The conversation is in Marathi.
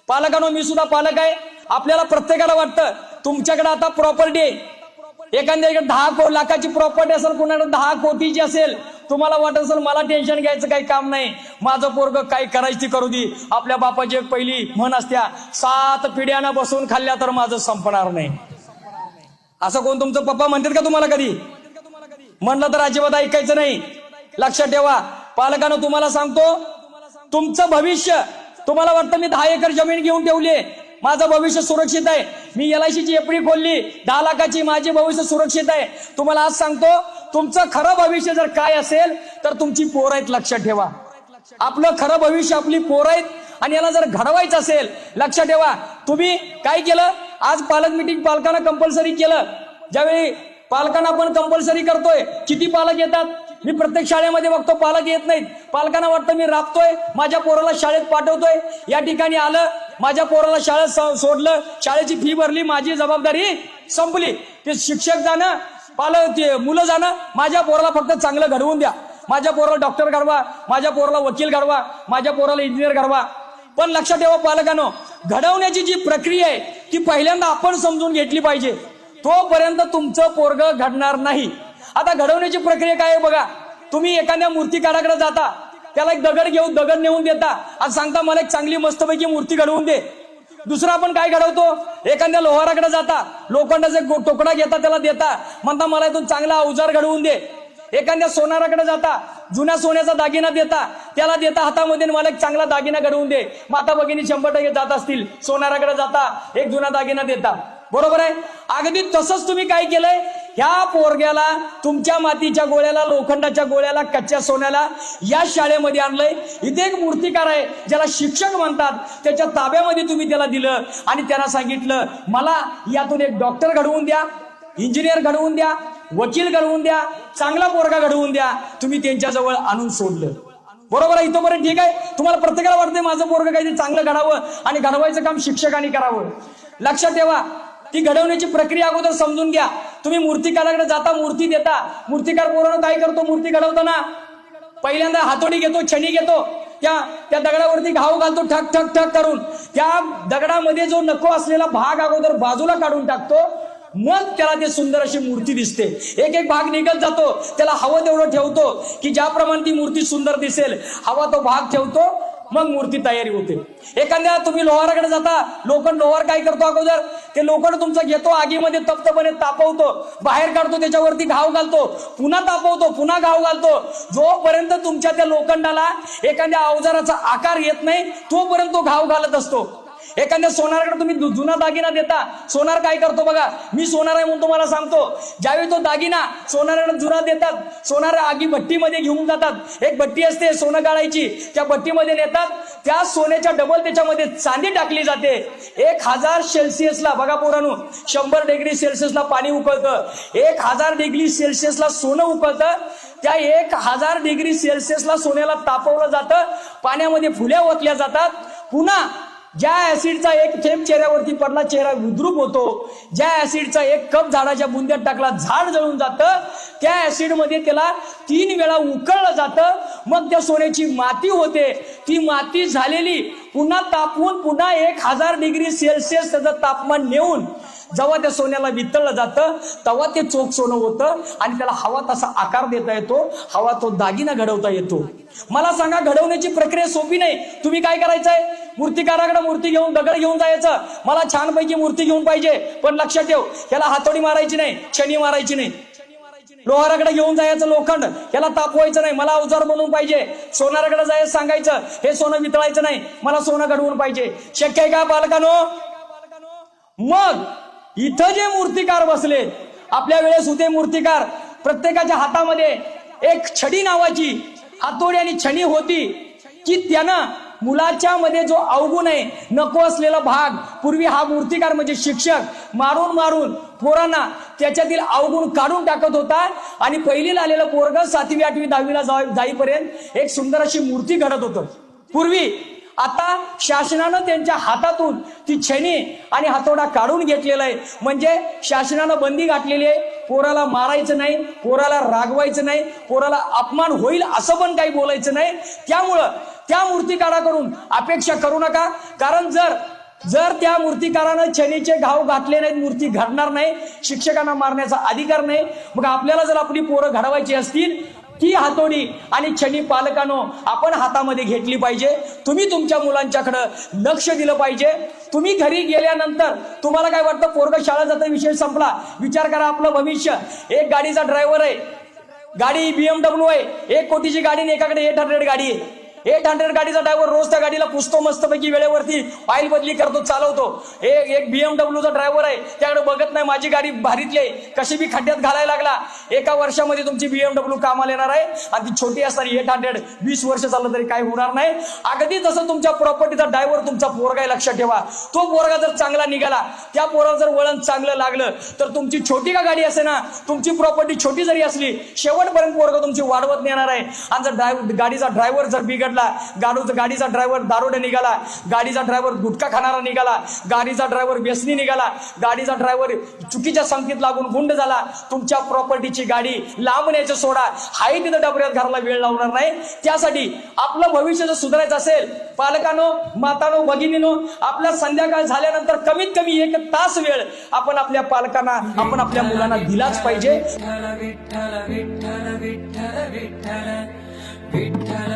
पालकांनो, मी सुद्धा पालक आहे. आपल्याला प्रत्येकाला वाटतं तुमच्याकडे आता प्रॉपर्टी आहे, एखाद्याकडे 10 लाखाची प्रॉपर्टी असेल, कुणाकडे 10 कोटीची असेल. तुम्हाला वाटत असेल मला टेन्शन घ्यायचं काही काम नाही, माझं पोरग काय करायची ती करू दे. आपल्या बापाची एक पहिली म्हण असत्या, 7 पिढ्यानं बसून खाल्ल्या तर माझं संपणार नाही. असं कोण तुमचं पप्पा म्हणतात का तुम्हाला कधी? म्हणलं तर अजिबात ऐकायचं नाही. लक्षात ठेवा पालकांनो, तुम्हाला सांगतो तुमचं भविष्य, तुम्हाला वाटतं मी 10 एकर जमीन घेऊन ठेवली, माझं भविष्य सुरक्षित आहे, मी LIC ची एफडी खोलली 10 लाखाची, माझे भविष्य सुरक्षित आहे. तुम्हाला आज सांगतो तुमचं खरं भविष्य जर काय असेल तर तुमची पोरं आहेत. लक्षात ठेवा आपलं खरं भविष्य आपली पोरं आहेत. आणि याला जर घडवायचं असेल, लक्षात ठेवा तुम्ही काय केलं, आज पालक मिटिंग पालकांना कंपल्सरी केलं. ज्यावेळी पालकांना आपण कंपल्सरी करतोय, किती पालक येतात? मी प्रत्येक शाळेमध्ये बघतो पालक येत नाहीत. पालकांना वाटतं मी राबतोय, माझ्या पोराला शाळेत पाठवतोय, या ठिकाणी आलं, माझ्या पोराला शाळेत सोडलं, शाळेची फी भरली, माझी जबाबदारी संपली. ते शिक्षक जाणं, पालक ते मुलं जाणं, माझ्या पोराला फक्त चांगलं घडवून द्या, माझ्या पोराला डॉक्टर घडवा, माझ्या पोराला वकील घडवा, माझ्या पोराला इंजिनियर घडवा. पण लक्षात ठेवा पालकांनो, घडवण्याची जी प्रक्रिया आहे ती पहिल्यांदा आपण समजून घेतली पाहिजे. तोपर्यंत तुमचं पोरग घडणार नाही. आता घडवण्याची प्रक्रिया काय आहे बघा, तुम्ही एखाद्या मूर्तिकाराकडे जाता, त्याला एक दगड नेऊन देता आणि सांगता मला एक चांगली मस्तपैकी मूर्ती घडवून दे. दुसरा आपण काय घडवतो, एखाद्या लोहाराकडे जाता, लोखंडाचा तुकडा घेता त्याला देता, म्हणता मला इथून चांगला अवजार घडवून दे. एखाद्या सोनाराकडे जाता, जुन्या सोन्याचा दागिना देता, त्याला देता हातामध्ये, मला एक चांगला दागिना घडवून दे. माता भगिनी 100% जात असतील, सोनाराकडे जाता, एक जुना दागिना देता, बरोबर आहे. अगदी तसंच तुम्ही काय केलंय, ह्या पोरग्याला तुमच्या मातीच्या गोळ्याला, लोखंडाच्या गोळ्याला, कच्च्या सोन्याला या शाळेमध्ये आणलंय. इथे एक मूर्तिकार आहे ज्याला शिक्षक म्हणतात, त्याच्या ताब्यामध्ये तुम्ही त्याला दिलं आणि त्यांना सांगितलं मला यातून एक डॉक्टर घडवून द्या, इंजिनियर घडवून द्या, वकील घडवून द्या, चांगला पोरगा घडवून द्या. तुम्ही त्यांच्याजवळ आणून सोडलं, बरोबर आहे. इथंपर्यंत ठीक आहे. तुम्हाला प्रत्येकाला वाटतंय माझं पोरगं काहीतरी चांगलं घडावं आणि घडवायचं काम शिक्षकांनी करावं. लक्षात ठेवा ती घडवण्याची प्रक्रिया अगोदर समजून घ्या. तुम्ही मूर्तिकाराकडे जाता, मूर्ती देता, मूर्तिकार पोरानं काय करतो, मूर्ती घडवताना पहिल्यांदा हातोडी घेतो, छणी घेतो, त्या दगडावरती घाव घालतो, ठक ठक ठक करून त्या दगडामध्ये जो नको असलेला भाग अगोदर बाजूला काढून टाकतो, मग त्याला ते सुंदर अशी मूर्ती दिसते. एक एक भाग निघत जातो, त्याला हवं तेवढं ठेवतो की ज्याप्रमाणे ती मूर्ती सुंदर दिसेल, हवा तो भाग ठेवतो, मग मूर्ती तयारी होते. एखाद्या तुम्ही लोहाराकडे जाता, लोहार काय करतो, अगोदर ते लोखंड तुमचं घेतो, आगीमध्ये तप्तपणे तापवतो, बाहेर काढतो, त्याच्यावरती घाव घालतो, पुन्हा तापवतो, पुन्हा घाव घालतो. जोपर्यंत तुमच्या त्या लोखंडाला एखाद्या अवजाराचा आकार येत नाही तोपर्यंत तो घाव घालत असतो. एखाद्या सोनाराकडे तुम्ही जुना दागिना देता, सोनार काय करतो बघा, मी सोनार आहे म्हणून तुम्हाला सांगतो, ज्यावेळी तो दागिना सोनाराकडे जुना देतात, सोनार आगी भट्टीमध्ये घेऊन जातात, एक भट्टी असते सोनं गाळायची, त्या भट्टीमध्ये नेतात, त्या सोन्याच्या डबल त्याच्यामध्ये चांदी टाकली जाते. 1000 सेल्सिअसला बघा पोरांनो, 100 डिग्री सेल्सिअसला पाणी उकळतं, 1000 डिग्री सेल्सिअसला सोनं उकळतं. त्या 1000 डिग्री सेल्सिअसला सोन्याला तापवलं जातं, पाण्यामध्ये फुल्या ओतल्या जातात. पुन्हा ज्या ऍसिडचा एक थेंब चेहऱ्यावरती पडला, चेहरा विद्रूप होतो. ज्या ऍसिडचा एक कप झाडाच्या बुंद्यात टाकला, झाड जळून जातं. त्या ऍसिड मध्ये त्याला 3 वेळा उकळलं जातं, मग त्या सोन्याची माती होते. ती माती झालेली पुन्हा तापवून पुन्हा 1000 डिग्री सेल्सिअस त्याचं तापमान नेऊन जेव्हा त्या सोन्याला वितळलं जातं, तेव्हा ते चोख सोनं होतं आणि त्याला हवा तसा आकार देता येतो, हवा तो दागिना घडवता येतो. मला सांगा, घडवण्याची प्रक्रिया सोपी नाही. तुम्ही काय करायचंय, मूर्तिकाराकडे मूर्ती घेऊन, दगड घेऊन जायचं, मला छानपैकी मूर्ती घेऊन पाहिजे, पण लक्षात ठेव याला हातोडी मारायची नाही, छणी मारायची नाही. लोहाराकडे घेऊन जायचं लोखंड, याला तापवायचं नाही, मला अवजार बनवून पाहिजे. सोनाराकडे जायचं, सांगायचं हे सोनं वितळायचं नाही, मला सोनं घडवून पाहिजे. शक्य आहे का पालकांनो? मग इथं जे मूर्तिकार बसले, आपल्या वेळेस होते मूर्तिकार, प्रत्येकाच्या हातामध्ये एक छडी नावाची हातोडी आणि छडी होती की त्यानं मुलाच्या मध्ये जो अवगुण आहे, नको असलेला भाग, पूर्वी हा मूर्तिकार म्हणजे शिक्षक मारून मारून पोरांना त्याच्यातील अवगुण काढून टाकत होता आणि पहिलीला आलेलं पोरग 7वी 8वी 10वीला जाईपर्यंत एक सुंदर अशी मूर्ती घडत होतं पूर्वी. आता शासनानं त्यांच्या हातातून ती छेनी आणि हातोडा काढून घेतलेला आहे, म्हणजे शासनानं बंदी घातलेली आहे. पोराला मारायचं नाही, पोराला रागवायचं नाही, पोराला अपमान होईल असं पण काही बोलायचं नाही. त्यामुळं त्या मूर्तिकाराकडून अपेक्षा करू नका, कारण जर जर त्या मूर्तिकारानं छनीचे घाव घातले नाहीत, मूर्ती घडणार नाही, शिक्षकांना मारण्याचा अधिकार नाही. मग आपल्याला जर आपली पोरं घडवायची असतील, ती हातोडी आणि छनी पालकांनो आपण हातामध्ये घेतली पाहिजे. तुम्ही तुमच्या मुलांच्याकडे लक्ष दिलं पाहिजे. तुम्ही घरी गेल्यानंतर तुम्हाला काय वाटतं, पोरगं शाळा जातं, विषय संपला. विचार करा, आपलं भविष्य. एक गाडीचा ड्रायव्हर आहे, गाडी BMW आहे, 1 कोटीची गाडी आणि एकाकडे 800 गाडी आहे. 800 गाडीचा ड्रायव्हर रोज त्या गाडीला पुसतो, मस्तपैकी वेळेवरती ऑइल बदली करतो, चालवतो. एक BMWचा ड्रायव्हर आहे, त्याकडे बघत नाही, माझी गाडी भारीतली आहे, कशी बी खड्ड्यात घालायला लागला. एका वर्षामध्ये तुमची BMW कामाला येणार आहे आणि ती छोटी असणारी 800 20 वर्ष चाललं तरी काही होणार नाही. अगदी जसं तुमच्या प्रॉपर्टीचा ड्रायव्हर तुमचा पोरगा आहे, लक्षात ठेवा. तो पोरगा जर चांगला निघाला, त्या पोराला जर वळण चांगलं लागलं, तर तुमची छोटी का गाडी असे ना, तुमची प्रॉपर्टी छोटी जरी असली, शेवटपर्यंत पोरगा तुमची वाढवत नेणार आहे. आणि जर गाडीचा ड्रायव्हर जर बिघडला, गाडीचा ड्रायव्हर दारोडे निघाला, गाडीचा ड्रायव्हर गुटखा खाणारा निघाला, गाडीचा ड्रायव्हर व्यसनी निघाला, गाडीचा ड्रायव्हर चुकीच्या संगतीत लागून गुंड झाला, तुमच्या प्रॉपर्टीची गाडी लांबण्याचं सोडा, हाय तिथं डबऱ्यात घराला वेळ लावणार नाही. त्यासाठी आपलं भविष्य जर सुधारायचं असेल, पालकांनो, मातांनो, भगिनीनो, आपल्या संध्याकाळ झाल्यानंतर कमीत कमी 1 तास वेळ आपण आपल्या पालकांना, आपण आपल्या मुलांना दिलाच पाहिजे. विठ्ठल विठ्ठल विठ्ठल विठ्ठल विठ्ठल विठ्ठल